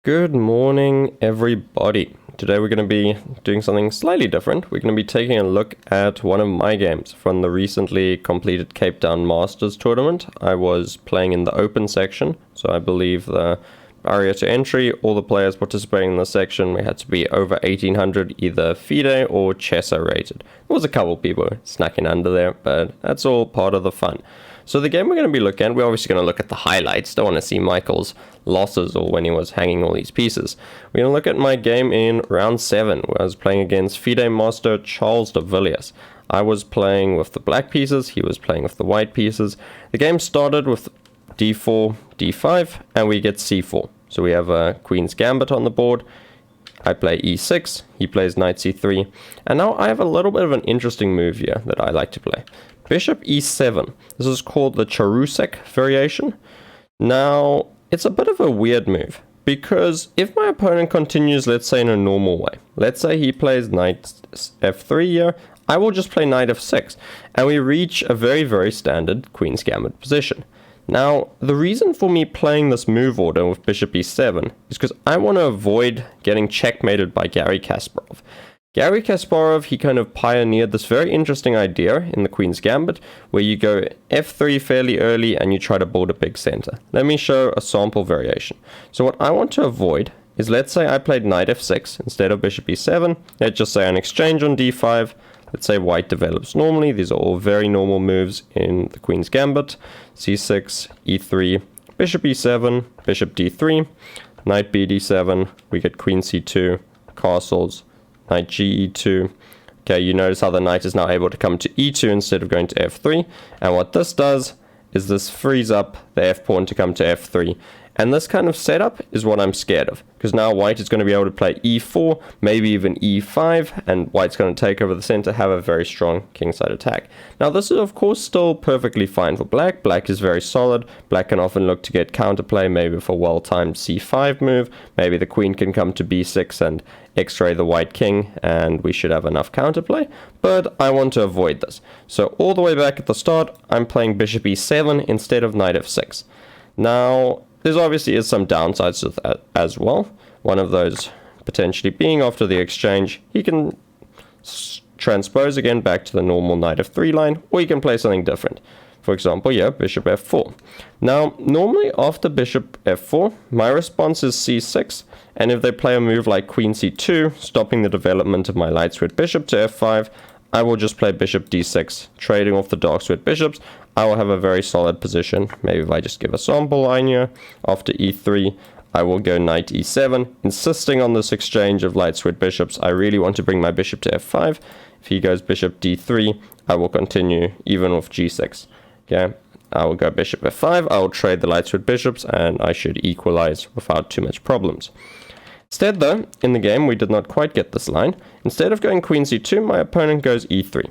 Good morning, everybody. Today we're going to be doing something slightly different. We're going to be taking a look at one of my games from the recently completed Cape Town Masters tournament. I was playing in the open section, so I believe the barrier to entry, all the players participating in the section, we had to be over 1800 either FIDE or Chessa rated. There was a couple people snacking under there, but that's all part of the fun. So the game we're going to be looking at, we're obviously going to look at the highlights. Don't want to see Michael's losses or when he was hanging all these pieces. We're going to look at my game in round 7, where I was playing against FIDE master Charles de Villiers. I was playing with the black pieces, he was playing with the white pieces. The game started with d4, d5, and we get c4. So we have a queen's gambit on the board. I play e6, he plays knight c3, and now I have a little bit of an interesting move here that I like to play. Bishop e7. This is called the Charusek variation. Now, it's a bit of a weird move, because if my opponent continues, let's say in a normal way, let's say he plays knight f3 here, I will just play knight f6, and we reach a very, very standard queen's gambit position. Now, the reason for me playing this move order with bishop e7 is because I want to avoid getting checkmated by Garry Kasparov. Garry Kasparov, he kind of pioneered this very interesting idea in the Queen's Gambit, where you go f3 fairly early and you try to build a big center. Let me show a sample variation. So what I want to avoid is, let's say I played knight f6 instead of bishop e7. Let's just say an exchange on d5. Let's say white develops normally. These are all very normal moves in the Queen's Gambit. c6, e3, bishop e7, bishop d3, knight b d7. We get queen c2, castles, knight ge2. Okay, you notice how the knight is now able to come to e2 instead of going to f3. And what this does is this frees up the f pawn to come to f3. And this kind of setup is what I'm scared of, because now white is going to be able to play e4, maybe even e5, and white's going to take over the center, have a very strong kingside attack. Now this is of course still perfectly fine for black. Black is very solid. Black can often look to get counterplay, maybe with a well-timed c5 move. Maybe the queen can come to b6 and x-ray the white king, and we should have enough counterplay. But I want to avoid this. So all the way back at the start, I'm playing bishop e7 instead of knight f6. Now, there obviously is some downsides to that as well. One of those potentially being after the exchange, he can transpose again back to the normal knight f3 line, or he can play something different. For example, yeah, bishop f4. Now, normally after bishop f4, my response is c6, and if they play a move like queen c2, stopping the development of my light squared bishop to f5, I will just play bishop d6, trading off the dark squared bishops. I will have a very solid position. Maybe if I just give a sample line here, after e3, I will go knight e7, insisting on this exchange of light squared bishops. I really want to bring my bishop to f5. If he goes bishop d3, I will continue even with g6. Okay, I will go bishop f5, I will trade the light squared bishops, and I should equalize without too much problems. Instead though, in the game we did not quite get this line. Instead of going queen c2, my opponent goes e3.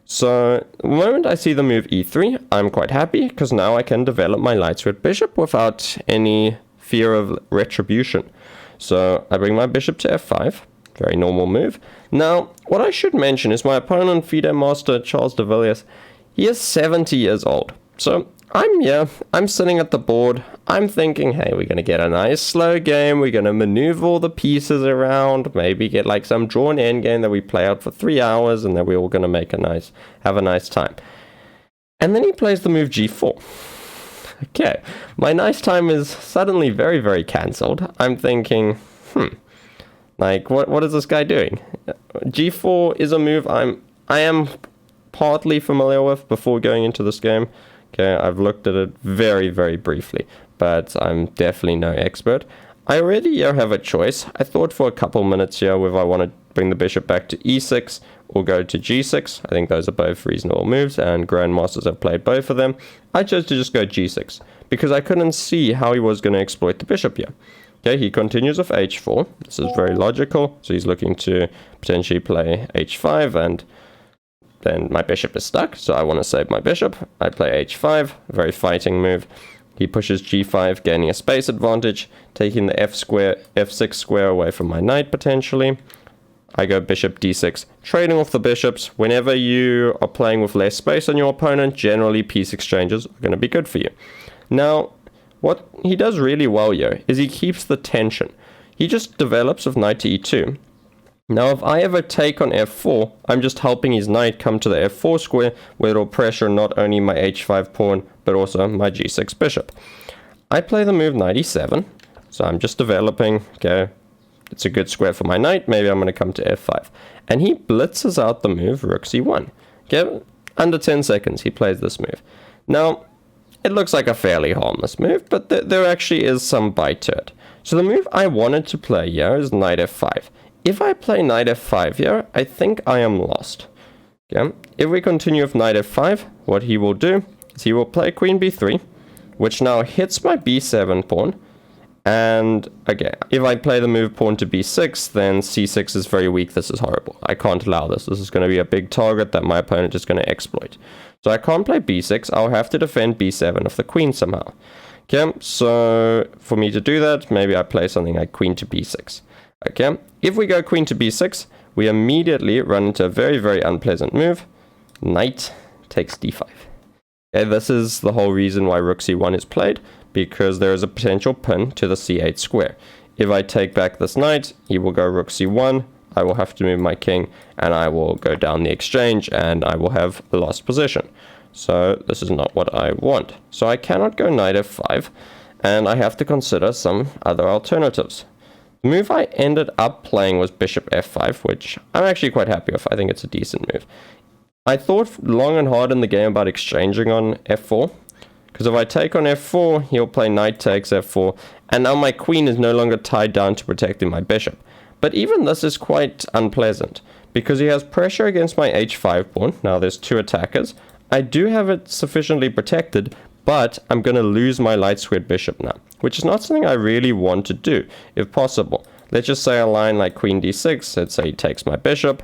So the moment I see the move e3, I'm quite happy, because now I can develop my light squared bishop without any fear of retribution. So I bring my bishop to f5, very normal move. Now, what I should mention is my opponent, FIDE master Charles de Villiers, he is 70 years old. So I'm sitting at the board, I'm thinking, hey, we're going to get a nice slow game, we're going to maneuver all the pieces around, maybe get like some drawn endgame that we play out for 3 hours, and then we're all going to have a nice time. And then he plays the move g4. Okay, my nice time is suddenly very, very cancelled. I'm thinking, like, what is this guy doing? g4 is a move I am partly familiar with before going into this game. Okay, I've looked at it very, very briefly, but I'm definitely no expert. I already have a choice. I thought for a couple minutes here whether I want to bring the bishop back to e6 or go to g6. I think those are both reasonable moves, and grandmasters have played both of them. I chose to just go g6 because I couldn't see how he was going to exploit the bishop here. Okay, he continues with h4. This is very logical. So he's looking to potentially play h5, and then my bishop is stuck, so I want to save my bishop. I play h5, very fighting move. He pushes g5, gaining a space advantage, taking the f6 square away from my knight potentially. I go bishop d6, trading off the bishops. Whenever you are playing with less space than your opponent, generally piece exchanges are going to be good for you. Now, what he does really well here is he keeps the tension. He just develops with knight to e2. Now, if I ever take on f4, I'm just helping his knight come to the f4 square, where it'll pressure not only my h5 pawn, but also my g6 bishop. I play the move knight e7, so I'm just developing, okay, it's a good square for my knight, maybe I'm going to come to f5. And he blitzes out the move rook c1. Okay, under 10 seconds he plays this move. Now, it looks like a fairly harmless move, but there actually is some bite to it. So the move I wanted to play here is knight f5. If I play knight f5 here, I think I am lost. Okay. If we continue with knight f5, what he will do is he will play queen b3, which now hits my b7 pawn. And again, if I play the move pawn to b6, then c6 is very weak. This is horrible. I can't allow this. This is going to be a big target that my opponent is going to exploit. So I can't play b6. I'll have to defend b7 of the queen somehow. Okay, so for me to do that, maybe I play something like queen to b6. Okay, if we go queen to b6, we immediately run into a very, very unpleasant move. Knight takes d5. Okay, this is the whole reason why rook c1 is played, because there is a potential pin to the c8 square. If I take back this knight, he will go rook c1, I will have to move my king, and I will go down the exchange, and I will have a lost position. So this is not what I want. So I cannot go knight f5, and I have to consider some other alternatives. The move I ended up playing was bishop f5, which I'm actually quite happy with. I think it's a decent move. I thought long and hard in the game about exchanging on f4, because if I take on f4, he'll play knight takes f4, and now my queen is no longer tied down to protecting my bishop. But even this is quite unpleasant, because he has pressure against my h5 pawn. Now there's two attackers. I do have it sufficiently protected, but I'm going to lose my light squared bishop now, which is not something I really want to do, if possible. Let's just say a line like queen d6, let's say he takes my bishop.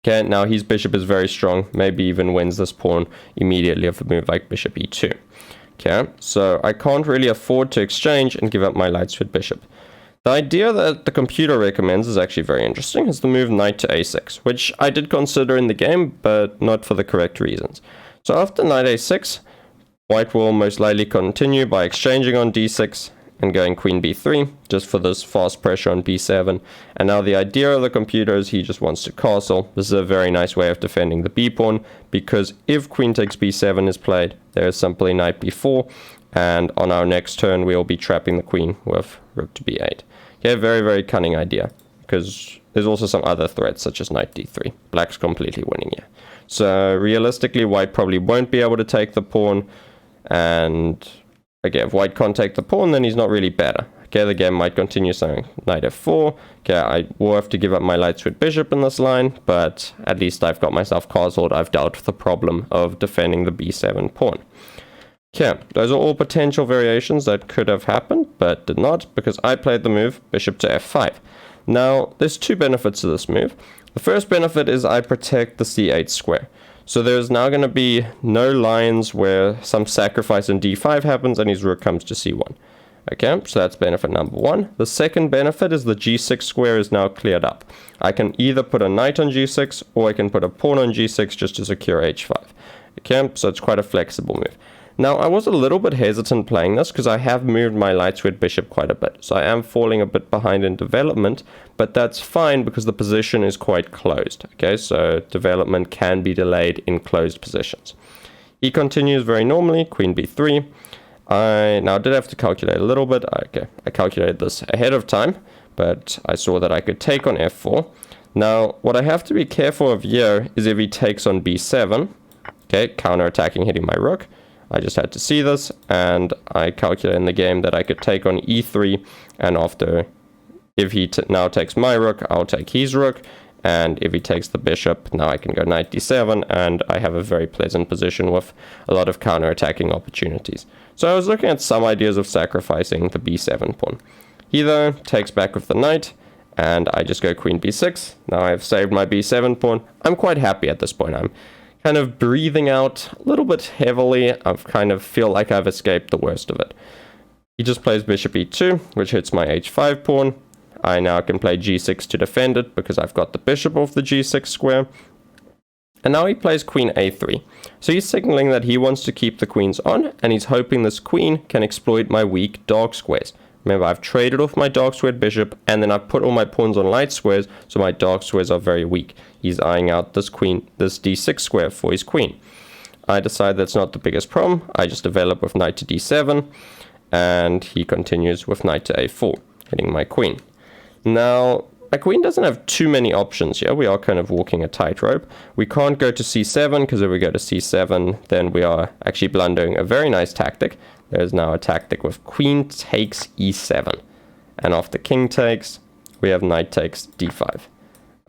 Okay, now his bishop is very strong, maybe even wins this pawn immediately with a move like bishop e2. Okay, so I can't really afford to exchange and give up my light squared bishop. The idea that the computer recommends is actually very interesting. It's the move knight to a6, which I did consider in the game, but not for the correct reasons. So after knight a6, white will most likely continue by exchanging on d6 and going queen b3, just for this fast pressure on b7. And now the idea of the computer is he just wants to castle. This is a very nice way of defending the b-pawn, because if queen takes b7 is played, there is simply knight b4, and on our next turn we'll be trapping the queen with rook to b8. Okay, very, very cunning idea, because there's also some other threats, such as knight d3. Black's completely winning here. So realistically, white probably won't be able to take the pawn, and again, if white can't take the pawn, then he's not really better. Okay, the game might continue saying knight f4. Okay, I will have to give up my light squared bishop in this line, but at least I've got myself castled. I've dealt with the problem of defending the b7 pawn. Okay, those are all potential variations that could have happened, but did not, because I played the move bishop to f5. Now, there's two benefits to this move. The first benefit is I protect the c8 square. So there's now going to be no lines where some sacrifice in d5 happens and his rook comes to c1. Okay, so that's benefit number one. The second benefit is the g6 square is now cleared up. I can either put a knight on g6 or I can put a pawn on g6 just to secure h5. Okay, so it's quite a flexible move. Now, I was a little bit hesitant playing this because I have moved my light squared bishop quite a bit. So I am falling a bit behind in development, but that's fine because the position is quite closed. Okay, so development can be delayed in closed positions. He continues very normally, queen b3. I did have to calculate a little bit. Okay, I calculated this ahead of time, but I saw that I could take on f4. Now, what I have to be careful of here is if he takes on b7, okay, counter-attacking, hitting my rook. I just had to see this, and I calculated in the game that I could take on e3, and after, if he now takes my rook, I'll take his rook, and if he takes the bishop, now I can go knight d7, and I have a very pleasant position with a lot of counter-attacking opportunities. So I was looking at some ideas of sacrificing the b7 pawn. He, though, takes back with the knight, and I just go queen b6. Now I've saved my b7 pawn. I'm quite happy at this point. I'm kind of breathing out a little bit heavily. I kind of feel like I've escaped the worst of it. He just plays bishop e2, which hits my h5 pawn. I now can play g6 to defend it because I've got the bishop off the g6 square. And now he plays queen a3. So he's signaling that he wants to keep the queens on, and he's hoping this queen can exploit my weak dark squares. Remember, I've traded off my dark squared bishop, and then I've put all my pawns on light squares, so my dark squares are very weak. He's eyeing out this d6 square for his queen. I decide that's not the biggest problem. I just develop with knight to d7, and he continues with knight to a4, hitting my queen. Now, my queen doesn't have too many options here. We are kind of walking a tightrope. We can't go to c7, because if we go to c7, then we are actually blundering a very nice tactic. There's now a tactic with queen takes e7. And after king takes, we have knight takes d5.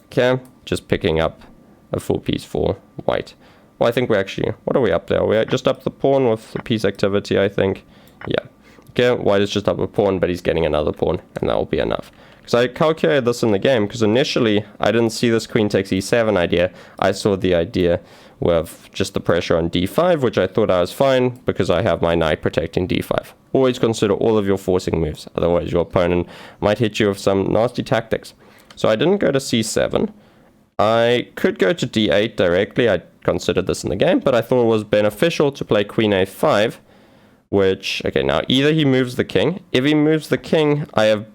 Okay, just picking up a full piece for white. Well, I think we actually, what are we up there? We're just up the pawn with the piece activity, I think. Yeah. Okay, white is just up a pawn, but he's getting another pawn, and that will be enough. Because I calculated this in the game, because initially I didn't see this queen takes e7 idea. I saw the idea with just the pressure on d5, which I thought I was fine, because I have my knight protecting d5. Always consider all of your forcing moves, otherwise your opponent might hit you with some nasty tactics. So I didn't go to c7. I could go to d8 directly. I considered this in the game, but I thought it was beneficial to play queen a5, which, okay, now either he moves the king. If he moves the king, I have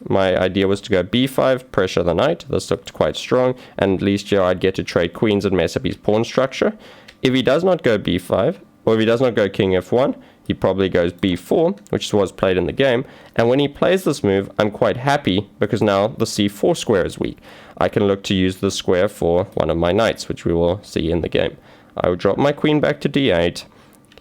my idea was to go b5, pressure the knight. This looked quite strong, and at least here I'd get to trade queens and mess up his pawn structure. If he does not go b5, or if he does not go king f1, he probably goes b4, which was played in the game. And when he plays this move, I'm quite happy, because now the c4 square is weak. I can look to use the square for one of my knights, which we will see in the game. I will drop my queen back to d8.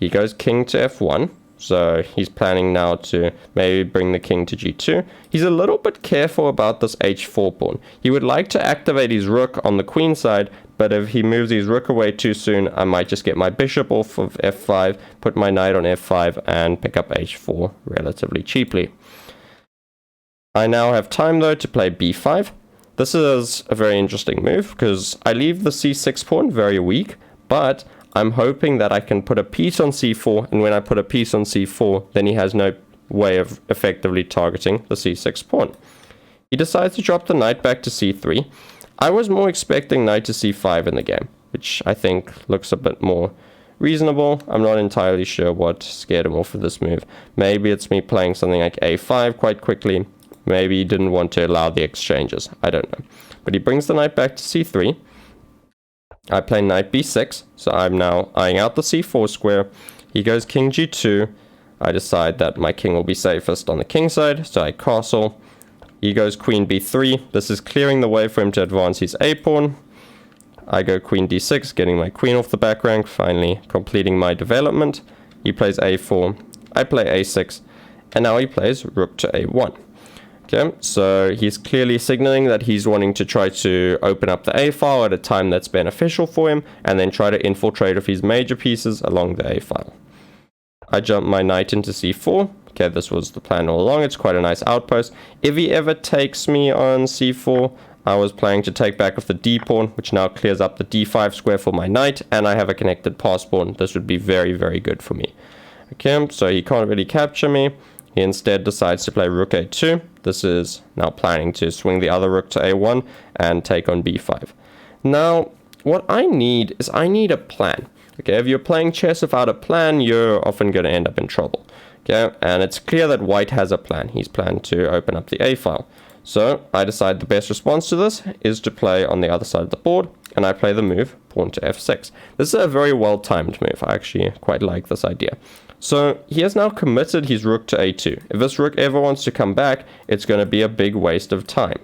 He goes king to f1, so he's planning now to maybe bring the king to g2. He's a little bit careful about this h4 pawn. He would like to activate his rook on the queen side, but if he moves his rook away too soon, I might just get my bishop off of f5, put my knight on f5, and pick up h4 relatively cheaply. I now have time, though, to play b5. This is a very interesting move, because I leave the c6 pawn very weak, but I'm hoping that I can put a piece on c4, and when I put a piece on c4, then he has no way of effectively targeting the c6 pawn. He decides to drop the knight back to c3. I was more expecting knight to c5 in the game, which I think looks a bit more reasonable. I'm not entirely sure what scared him off of this move. Maybe it's me playing something like a5 quite quickly. Maybe he didn't want to allow the exchanges. I don't know. But he brings the knight back to c3. I play knight b6, so I'm now eyeing out the c4 square. He goes king g2. I decide that my king will be safest on the king side, so I castle. He goes queen b3. This is clearing the way for him to advance his a pawn. I go queen d6, getting my queen off the back rank, finally completing my development. He plays a4. I play a6, and now he plays rook to a1. Okay, so he's clearly signaling that he's wanting to try to open up the A file at a time that's beneficial for him, and then try to infiltrate with his major pieces along the A file. I jump my knight into c4. Okay, this was the plan all along. It's quite a nice outpost. If he ever takes me on c4, I was planning to take back with the d pawn, which now clears up the d5 square for my knight, and I have a connected pass pawn. This would be very, very good for me. Okay, so he can't really capture me. He instead decides to play rook a2. This is now planning to swing the other rook to a1 and take on b5. Now, what I need is I need a plan. Okay, if you're playing chess without a plan, you're often going to end up in trouble. Okay, and it's clear that white has a plan. He's planned to open up the a file. So I decide the best response to this is to play on the other side of the board, and I play the move pawn to f6. This is a very well-timed move. I actually quite like this idea. So he has now committed his rook to a2. If this rook ever wants to come back, it's going to be a big waste of time.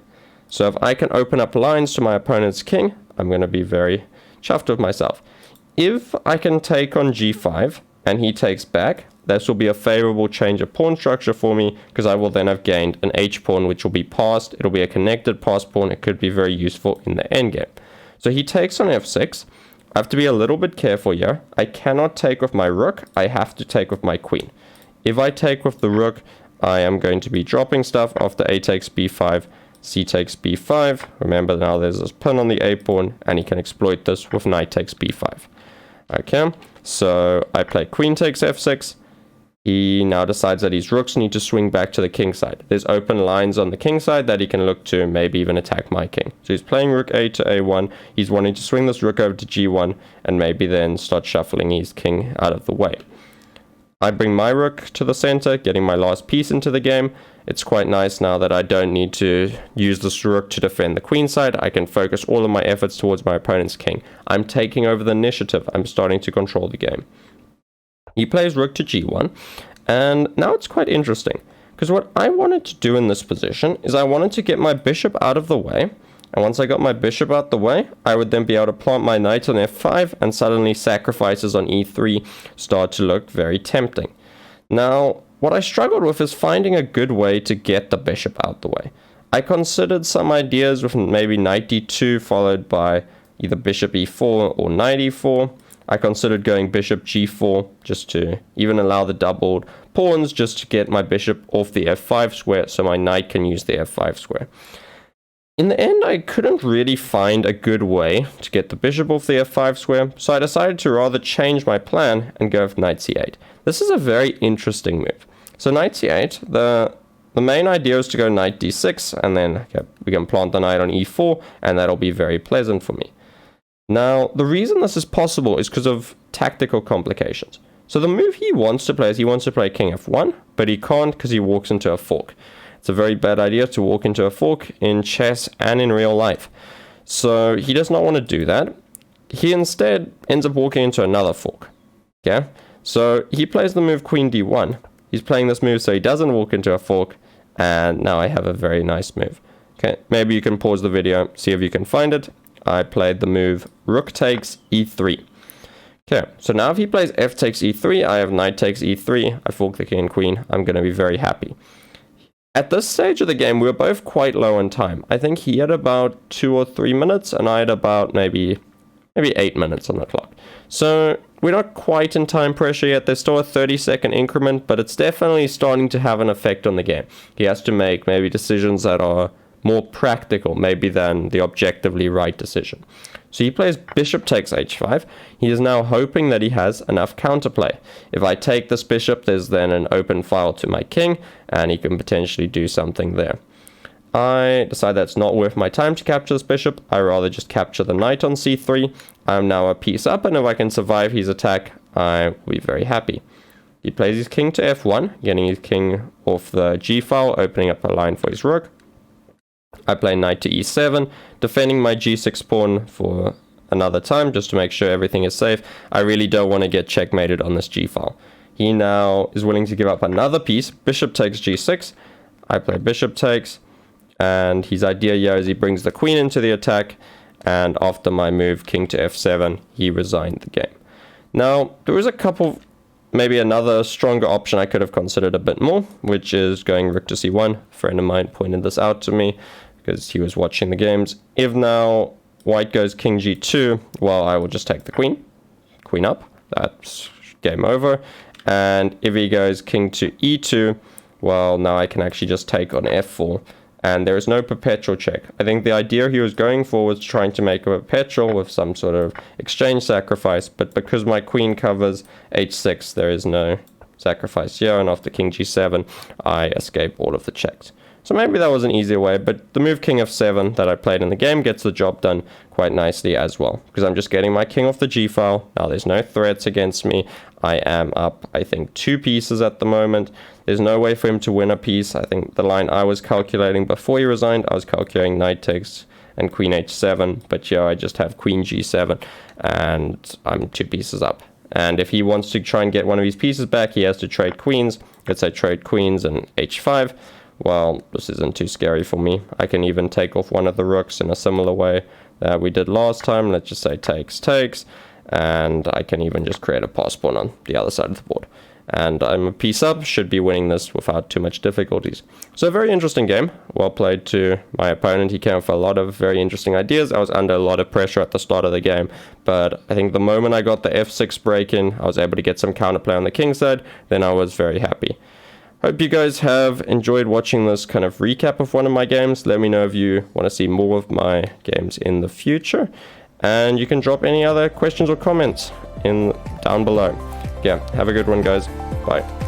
So if I can open up lines to my opponent's king, I'm going to be very chuffed with myself. If I can take on g5 and he takes back, this will be a favorable change of pawn structure for me, because I will then have gained an h-pawn which will be passed. It'll be a connected pass pawn. It could be very useful in the endgame. So he takes on f6. I have to be a little bit careful here. I cannot take with my rook. I have to take with my queen. If I take with the rook, I am going to be dropping stuff after a takes b5, c takes b5. Remember, now there's this pin on the a pawn, and he can exploit this with knight takes b5. Okay, so I play queen takes f6. he now decides that his rooks need to swing back to the king side. There's open lines on the king side that he can look to maybe even attack my king. So he's playing rook a to a1. He's wanting to swing this rook over to g1 and maybe then start shuffling his king out of the way. I bring my rook to the center, getting my last piece into the game. It's quite nice now that I don't need to use this rook to defend the queen side. I can focus all of my efforts towards my opponent's king. I'm taking over the initiative. I'm starting to control the game. He plays rook to g1, and now it's quite interesting, because what I wanted to do in this position is I wanted to get my bishop out of the way, and once I got my bishop out the way, I would then be able to plant my knight on f5, and suddenly sacrifices on e3 start to look very tempting. Now, what I struggled with is finding a good way to get the bishop out the way. I considered some ideas with maybe knight d2 followed by either bishop e4 or knight e4. I considered going bishop g4 just to even allow the doubled pawns, just to get my bishop off the f5 square so my knight can use the f5 square. In the end, I couldn't really find a good way to get the bishop off the f5 square, so I decided to rather change my plan and go with knight c8. This is a very interesting move. So knight c8, the main idea is to go knight d6, and then we can plant the knight on e4, and that'll be very pleasant for me. Now, the reason this is possible is because of tactical complications. So the move he wants to play is he wants to play king f1, but he can't because he walks into a fork. It's a very bad idea to walk into a fork in chess and in real life. So he does not want to do that. He instead ends up walking into another fork. Okay? So he plays the move queen d1. He's playing this move so he doesn't walk into a fork, and now I have a very nice move. Okay, maybe you can pause the video, see if you can find it. I played the move rook takes e3. Okay, so now if he plays f takes e3, I have knight takes e3, I fork the king and queen, I'm going to be very happy. At this stage of the game, we were both quite low on time. I think he had about 2 or 3 minutes, and I had about maybe 8 minutes on the clock. So we're not quite in time pressure yet. There's still a 30-second increment, but it's definitely starting to have an effect on the game. He has to make maybe decisions that are more practical maybe than the objectively right decision. So he plays bishop takes h5. He is now hoping that he has enough counterplay. If I take this bishop, there's then an open file to my king, and he can potentially do something there. I decide that's not worth my time to capture this bishop. I rather just capture the knight on c3. I'm now a piece up, and if I can survive his attack, I will be very happy. He plays his king to f1, getting his king off the g file, opening up a line for his rook. I play knight to e7, defending my g6 pawn for another time, just to make sure everything is safe. I really don't want to get checkmated on this g file. He now is willing to give up another piece. Bishop takes g6. I play bishop takes. And his idea here is he brings the queen into the attack, and after my move king to f7, he resigned the game. Now, there was a couple, maybe another stronger option I could have considered a bit more, which is going rook to c1. A friend of mine pointed this out to me because he was watching the games. If now white goes king g2, well, I will just take the queen up. That's game over. And if he goes king to e2, well, now I can actually just take on f4. And there is no perpetual check. I think the idea he was going for was trying to make a perpetual with some sort of exchange sacrifice, but because my queen covers h6, there is no sacrifice here, and after king g7, I escape all of the checks. So maybe that was an easier way, but the move king f7 that I played in the game gets the job done quite nicely as well, because I'm just getting my king off the g file. Now there's no threats against me. I am up, I think, 2 pieces at the moment. There's no way for him to win a piece. I think the line I was calculating before he resigned, I was calculating knight takes and queen h7, but here I just have queen g7, and I'm 2 pieces up. And if he wants to try and get one of his pieces back, he has to trade queens. Let's say trade queens and h5. Well, this isn't too scary for me. I can even take off one of the rooks in a similar way that we did last time. Let's just say takes, and I can even just create a pass pawn on the other side of the board. And I'm a piece up, should be winning this without too much difficulties. So a very interesting game, well played to my opponent. He came with a lot of very interesting ideas. I was under a lot of pressure at the start of the game, but I think the moment I got the f6 break in, I was able to get some counterplay on the king side, then I was very happy. Hope you guys have enjoyed watching this kind of recap of one of my games. Let me know if you want to see more of my games in the future, and you can drop any other questions or comments down below. Yeah, have a good one, guys. Bye.